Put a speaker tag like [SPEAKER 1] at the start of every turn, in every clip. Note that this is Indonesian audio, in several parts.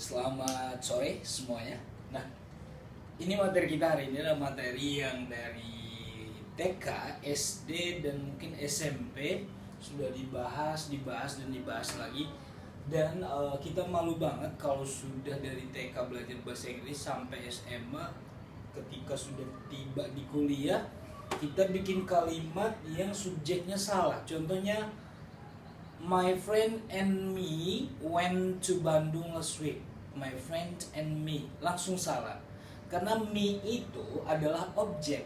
[SPEAKER 1] Selamat sore semuanya. Nah, ini materi kita hari ini adalah materi yang dari TK, SD, dan mungkin SMP sudah dibahas lagi. Dan kita malu banget kalau sudah dari TK belajar bahasa Inggris sampai SMA, ketika sudah tiba di kuliah, kita bikin kalimat yang subjeknya salah. Contohnya, my friend and me went to Bandung last week. My friend and me, langsung salah. Karena me itu adalah objek.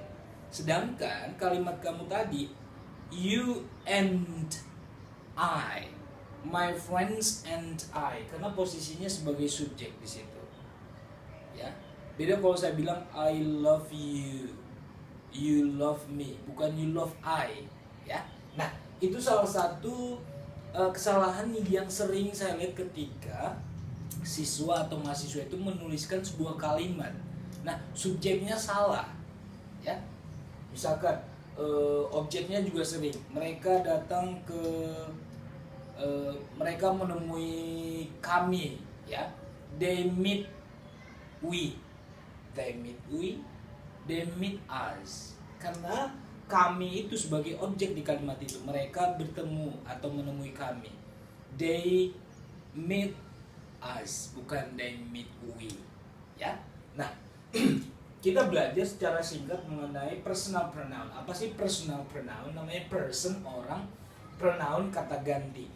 [SPEAKER 1] Sedangkan kalimat kamu tadi, you and I, my friends and I, karena posisinya sebagai subjek di situ. Ya. Beda kalau saya bilang I love you, you love me, bukan you love I, ya. Nah, itu salah satu kesalahan yang sering saya lihat ketika siswa atau mahasiswa itu menuliskan sebuah kalimat. Nah, subjeknya salah, ya. Misalkan objeknya juga sering. Mereka datang ke mereka menemui kami, ya. They meet we, they meet we, they meet us. Karena kami itu sebagai objek di kalimat itu. Mereka bertemu atau menemui kami. They meet us, bukan they meet we, ya. Nah, kita belajar secara singkat mengenai personal pronoun. Apa sih personal pronoun? Namanya person, orang, pronoun kata ganti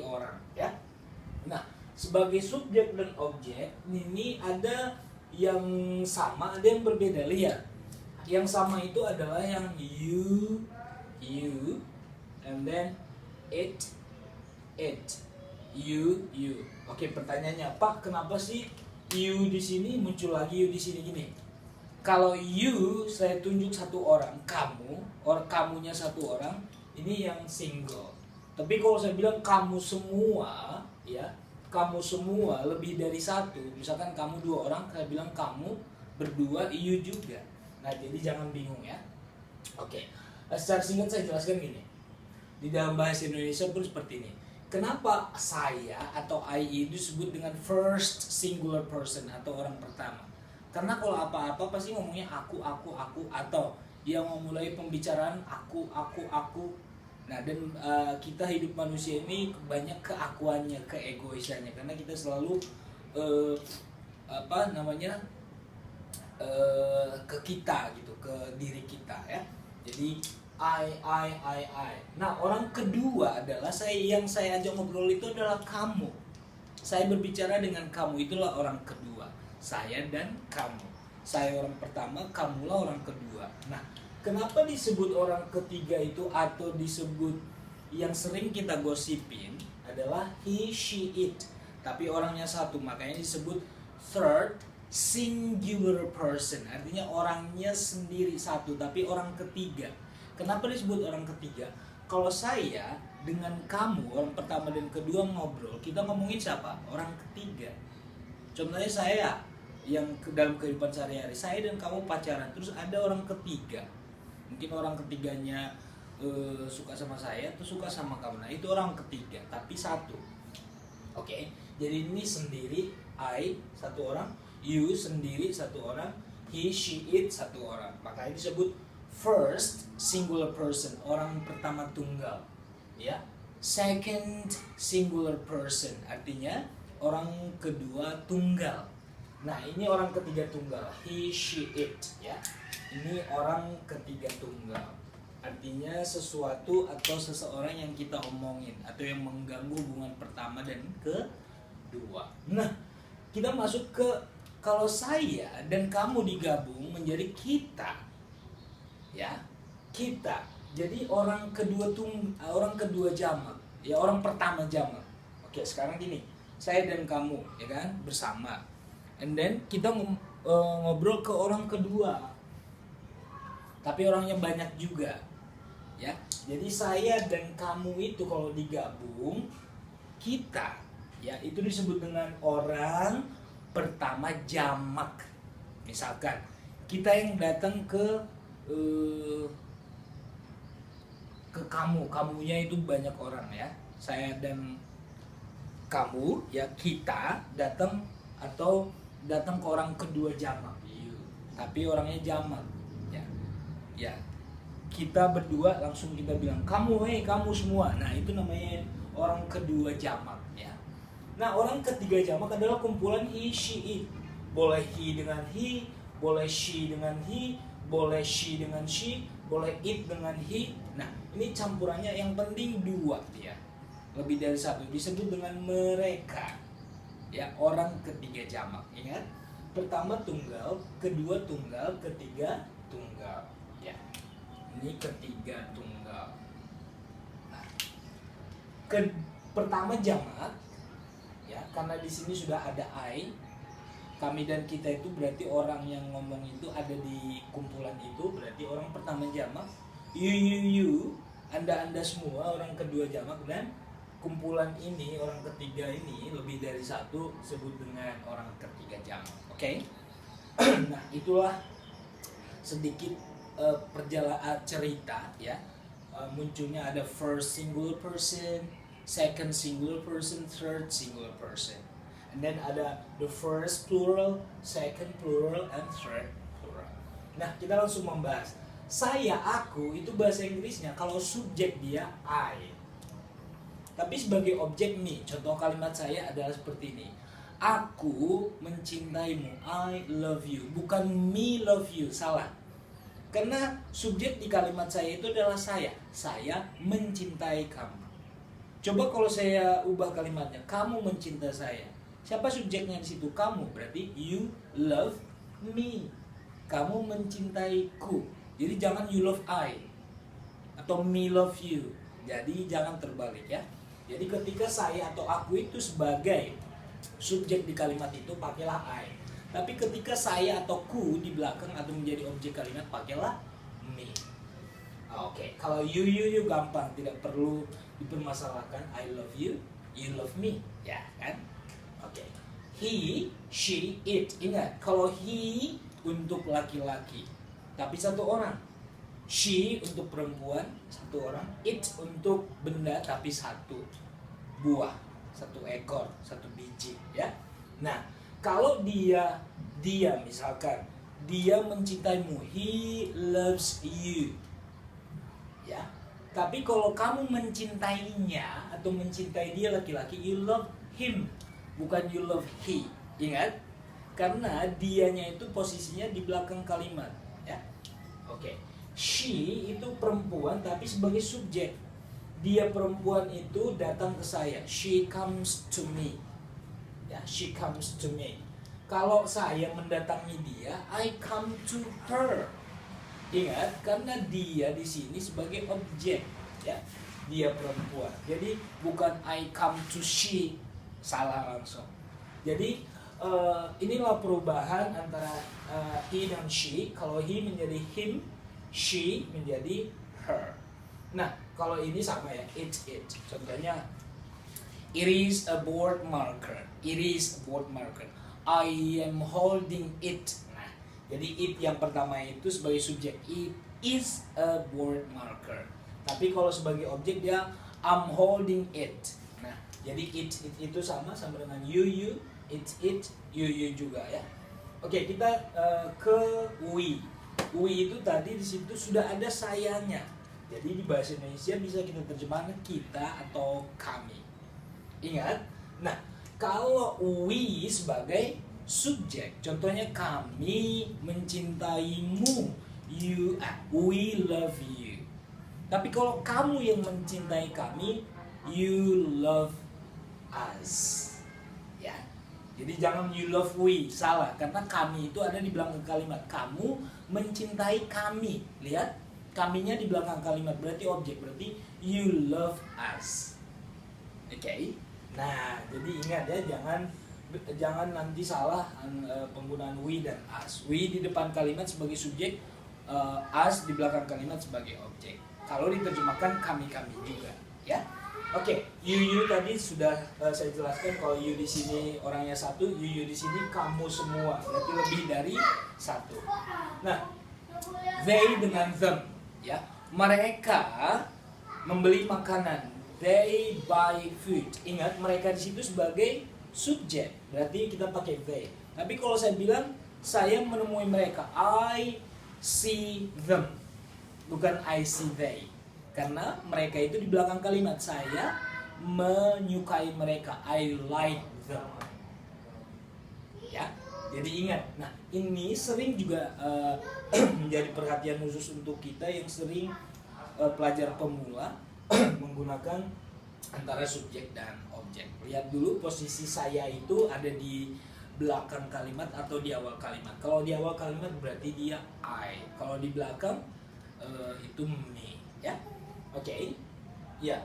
[SPEAKER 1] orang, ya. Nah, sebagai subjek dan objek ini ada yang sama, ada yang berbeda. Lihat, yang sama itu adalah yang you, and then it, you. Oke, pertanyaannya, Pak, kenapa sih you di sini muncul lagi you di sini gini? Kalau you saya tunjuk satu orang, kamunya satu orang, ini yang single. Tapi kalau saya bilang kamu semua, ya, kamu semua lebih dari satu. Misalkan kamu dua orang, saya bilang kamu berdua, you juga. Nah, jadi jangan bingung, ya. Oke, secara singkat saya jelaskan gini. Di dalam bahasa Indonesia pun seperti ini. Kenapa saya atau I itu disebut dengan first singular person atau orang pertama? Karena kalau apa-apa pasti ngomongnya aku, atau yang memulai pembicaraan aku. Nah, dan kita hidup manusia ini banyak keakuannya, keegoisannya, karena kita selalu ke kita gitu, ke diri kita, ya. Jadi I. Nah, orang kedua adalah yang saya ajak ngobrol itu adalah kamu. Saya berbicara dengan kamu, itulah orang kedua. Saya dan kamu. Saya orang pertama, kamulah orang kedua. Nah, kenapa disebut orang ketiga itu atau disebut yang sering kita gosipin adalah he, she, it. Tapi orangnya satu, makanya disebut third singular person. Artinya orangnya sendiri satu, tapi orang ketiga. Kenapa disebut orang ketiga? Kalau saya dengan kamu, orang pertama dan kedua ngobrol, kita ngomongin siapa? Orang ketiga. Contohnya saya, yang dalam kehidupan sehari-hari, saya dan kamu pacaran, terus ada orang ketiga. Mungkin orang ketiganya suka sama saya, atau suka sama kamu. Nah, itu orang ketiga, tapi satu. Oke, jadi ini sendiri, I, satu orang, you sendiri, satu orang, he, she, it, satu orang. Makanya disebut first singular person, orang pertama tunggal, ya. Second singular person, artinya orang kedua tunggal. Nah, ini orang ketiga tunggal, he, she, it, ya. Ini orang ketiga tunggal, artinya sesuatu atau seseorang yang kita omongin atau yang mengganggu hubungan pertama dan kedua. Nah, kita masuk ke kalau saya dan kamu digabung menjadi kita. Ya, kita. Jadi orang kedua jamak, ya, orang pertama jamak. Oke, sekarang gini, saya dan kamu, ya kan, bersama. And then kita ngobrol ke orang kedua. Tapi orangnya banyak juga. Ya. Jadi saya dan kamu itu kalau digabung kita, ya, itu disebut dengan orang pertama jamak. Misalkan kita yang datang ke kamunya itu banyak orang, ya. Saya dan kamu ya, kita datang atau datang ke orang kedua jamak, you, tapi orangnya jamak ya. Ya, kita berdua langsung kita bilang kamu, hei kamu semua. Nah, itu namanya orang kedua jamak ya. Nah, orang ketiga jamak adalah kumpulan he, she, it. Boleh he dengan he, boleh she dengan he, boleh she dengan she, boleh it dengan he. Nah, ini campurannya yang penting dua ya. Lebih dari satu disebut dengan mereka. Ya, orang ketiga jamak. Ingat, pertama tunggal, kedua tunggal, ketiga tunggal. Ya, ini ketiga tunggal. Nah, pertama jamak, ya, karena di sini sudah ada I, kami dan kita itu berarti orang yang ngomong itu ada di kumpulan itu, berarti orang pertama jamak. You, anda semua orang kedua jamak, dan kumpulan ini orang ketiga ini lebih dari satu sebut dengan orang ketiga jamak. Oke? Nah, itulah sedikit perjalanan cerita ya. Munculnya ada first singular person, second singular person, third singular person. And then ada the first plural, second plural, and third plural. Nah, kita langsung membahas. Saya, aku itu bahasa Inggrisnya kalau subjek dia I. Tapi sebagai objek nih, contoh kalimat saya adalah seperti ini. Aku mencintaimu, I love you. Bukan me love you, salah. Karena subjek di kalimat saya itu adalah saya. Saya mencintai kamu. Coba kalau saya ubah kalimatnya, kamu mencintai saya. Siapa subjeknya di situ? Kamu. Berarti you love me. Kamu mencintaiku. Jadi jangan you love I atau me love you. Jadi jangan terbalik ya. Jadi ketika saya atau aku itu sebagai subjek di kalimat itu pakailah I. Tapi ketika saya atau ku di belakang atau menjadi objek kalimat pakailah me. Oke, kalau you gampang, tidak perlu dipermasalahkan. I love you, you love me, ya kan? Oke. He, she, it. Ingat, kalau he untuk laki-laki, tapi satu orang. She untuk perempuan, satu orang. It untuk benda, tapi satu buah, satu ekor, satu biji ya. Nah, kalau dia misalkan dia mencintaimu, he loves you ya. Tapi kalau kamu mencintainya atau mencintai dia laki-laki, you love him, bukan you love he. Ingat, karena dianya itu posisinya di belakang kalimat ya. Oke. She itu perempuan tapi sebagai subjek. Dia perempuan itu datang ke saya. She comes to me. Ya, she comes to me. Kalau saya mendatangi dia, I come to her. Ingat, karena dia di sini sebagai objek, ya. Dia perempuan. Jadi bukan I come to she. Salah langsung. Jadi inilah perubahan antara he dan she. Kalau he menjadi him, she menjadi her. Nah, kalau ini sama ya, it. Contohnya, it is a board marker. It is a board marker. I am holding it. Nah, jadi it yang pertama itu sebagai subjek. It is a board marker. Tapi kalau sebagai objek dia I'm holding it. Nah, jadi it itu sama dengan you, it, you juga ya. Oke, kita ke we. We itu tadi di situ sudah ada sayanya. Jadi di bahasa Indonesia bisa kita terjemahkan kita atau kami. Ingat? Nah, kalau we sebagai subjek, contohnya kami mencintaimu, we love you. Tapi kalau kamu yang mencintai kami, you love us. Ya. Jadi jangan you love we, salah. Karena kami itu ada di belakang kalimat. Kamu mencintai kami. Lihat, kaminya di belakang kalimat berarti objek, berarti you love us. Oke. Nah, jadi ingat ya, jangan nanti salah penggunaan we dan us. We di depan kalimat sebagai subjek, us di belakang kalimat sebagai objek. Kalau diterjemahkan kami juga, ya. Oke, you tadi sudah saya jelaskan. Kalau you di sini orangnya satu, you di sini kamu semua, berarti lebih dari satu. Nah, they dengan them, ya. Mereka membeli makanan They buy food. Ingat, mereka di situ sebagai subjek. Berarti kita pakai they. Tapi kalau saya bilang saya menemui mereka, I see them. Bukan I see they. Karena mereka itu di belakang kalimat. Saya menyukai mereka. I like them. Ya. Jadi ingat. Nah, ini sering juga menjadi perhatian khusus untuk kita yang sering pelajar pemula menggunakan antara subjek dan objek. Lihat dulu posisi saya itu ada di belakang kalimat atau di awal kalimat. Kalau di awal kalimat berarti dia I. Kalau di belakang itu me, ya. Oke. Ya.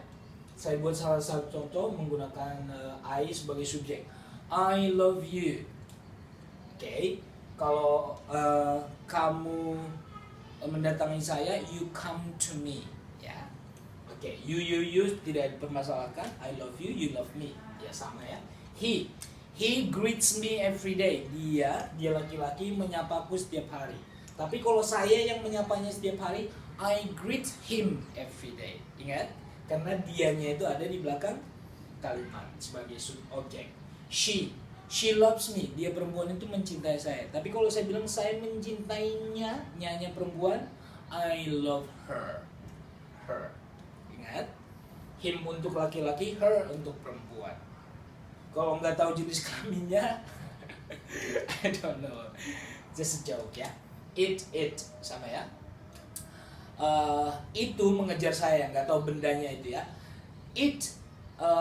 [SPEAKER 1] Saya buat salah satu contoh menggunakan I sebagai subjek. I love you. Oke. Kalau kamu mendatangi saya, you come to me, ya. Oke, you tidak dipermasalahkan. I love you, you love me, ya sama ya. He greets me every day. Dia laki-laki menyapaku setiap hari. Tapi kalau saya yang menyapanya setiap hari, I greet him every day. Ingat, karena dianya itu ada di belakang kalimat sebagai subjek. She loves me. Dia perempuan itu mencintai saya. Tapi kalau saya bilang saya mencintainya, nyanya perempuan, I love her. Her. Ingat, him untuk laki-laki, her untuk perempuan. Kalau nggak tahu jenis kelaminnya, I don't know. Just a joke ya. It sama ya. Itu mengejar saya, nggak tahu bendanya itu ya. It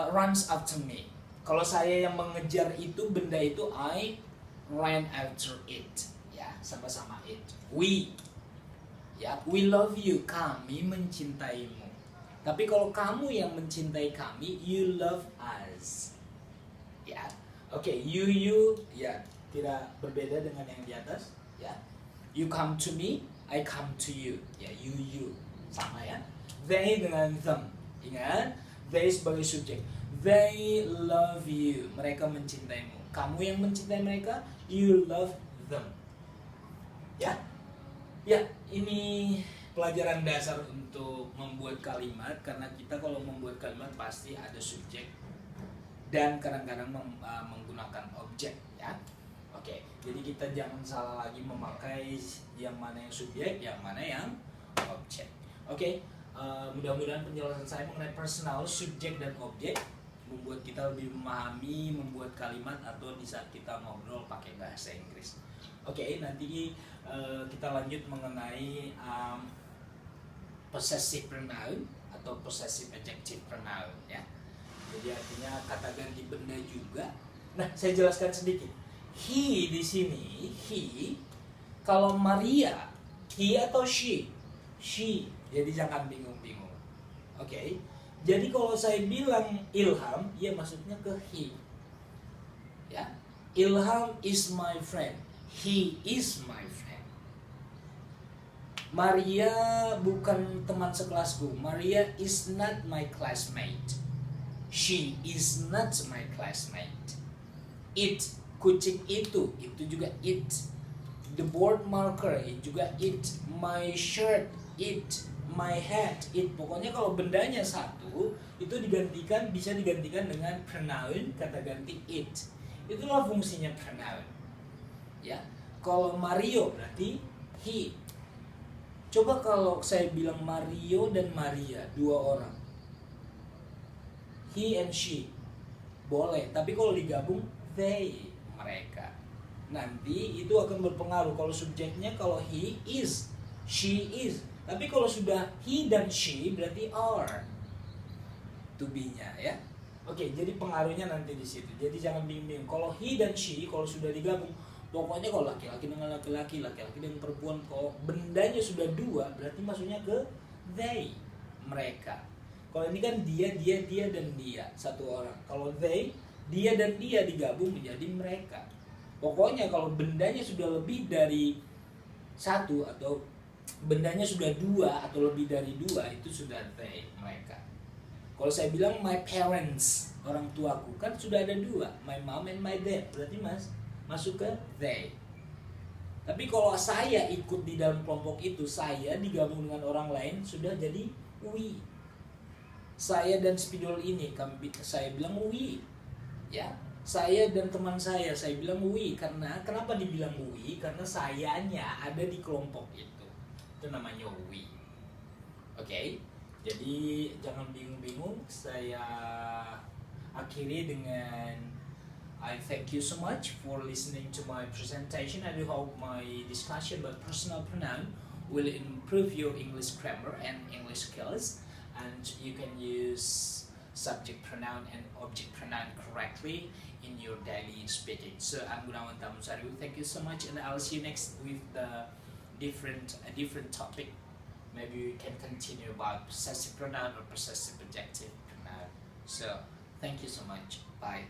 [SPEAKER 1] runs after me. Kalau saya yang mengejar itu, benda itu, I ran after it. Ya, sama-sama it. We love you. Kami mencintaimu. Tapi kalau kamu yang mencintai kami, you love us. Ya, oke. You, ya, tidak berbeda dengan yang di atas. Ya, you come to me, I come to you. Ya, you, sama ya. They dengan them. Ingat, they sebagai subjek. They love you. Mereka mencintaimu. Kamu yang mencintai mereka, you love them. Ya. Ya, ini pelajaran dasar untuk membuat kalimat. Karena kita kalau membuat kalimat pasti ada subjek dan kadang-kadang menggunakan objek, ya. Oke, jadi kita jangan salah lagi memakai yang mana yang subjek, yang mana yang objek. Oke, mudah-mudahan penjelasan saya mengenai personal, subjek dan objek membuat kita lebih memahami membuat kalimat atau di saat kita ngobrol pakai bahasa Inggris. Oke, nanti kita lanjut mengenai possessive pronoun atau possessive adjective pronoun, ya. Jadi artinya kata ganti benda juga. Nah, saya jelaskan sedikit. He di sini, he. Kalau Maria, he atau she? She. Jadi jangan bingung-bingung. Oke. Jadi kalau saya bilang Ilham, ya maksudnya ke he. Ya. Ilham is my friend. He is my friend. Maria bukan teman sekelasku. Maria is not my classmate. She is not my classmate. It, kucing itu juga it. The board marker, juga it. My shirt, it. My hat, it. Pokoknya kalau bendanya satu, itu bisa digantikan dengan pronoun, kata ganti it. Itulah fungsinya pronoun. Ya. Kalau Mario berarti he. Coba kalau saya bilang Mario dan Maria, dua orang. He and she. Boleh, tapi kalau digabung they, mereka. Nanti itu akan berpengaruh. Kalau subjeknya kalau he is, she is. Tapi kalau sudah he dan she berarti are. To be-nya, ya. Oke, jadi pengaruhnya nanti di situ. Jadi jangan bingung. Kalau he dan she kalau sudah digabung, pokoknya kalau laki-laki dengan laki-laki, laki-laki dengan perempuan, kalau bendanya sudah dua, berarti maksudnya ke they, mereka. Kalau ini kan dia dan dia, satu orang. Kalau they, dia dan dia digabung menjadi mereka. Pokoknya kalau bendanya sudah lebih dari satu atau bendanya sudah dua atau lebih dari dua, itu sudah they, mereka. Kalau saya bilang my parents, orang tuaku, kan sudah ada dua, my mom and my dad, berarti masuk ke they. Tapi kalau saya ikut di dalam kelompok itu, saya digabung dengan orang lain, sudah jadi we. saya dan spidol ini saya bilang we, ya. Saya dan teman saya bilang we, karena kenapa dibilang we? Karena sayanya ada di kelompok itu namanya we. Oke. Jadi jangan bingung-bingung. Saya akhiri dengan I thank you so much for listening to my presentation. I do hope my discussion about personal pronoun will improve your English grammar and English skills, and you can use subject pronoun and object pronoun correctly in your daily speaking. So I'm Gunawan Tamusari. Thank you so much, and I'll see you next with a different topic. Maybe we can continue about possessive pronoun or possessive adjective pronoun. So thank you so much. Bye.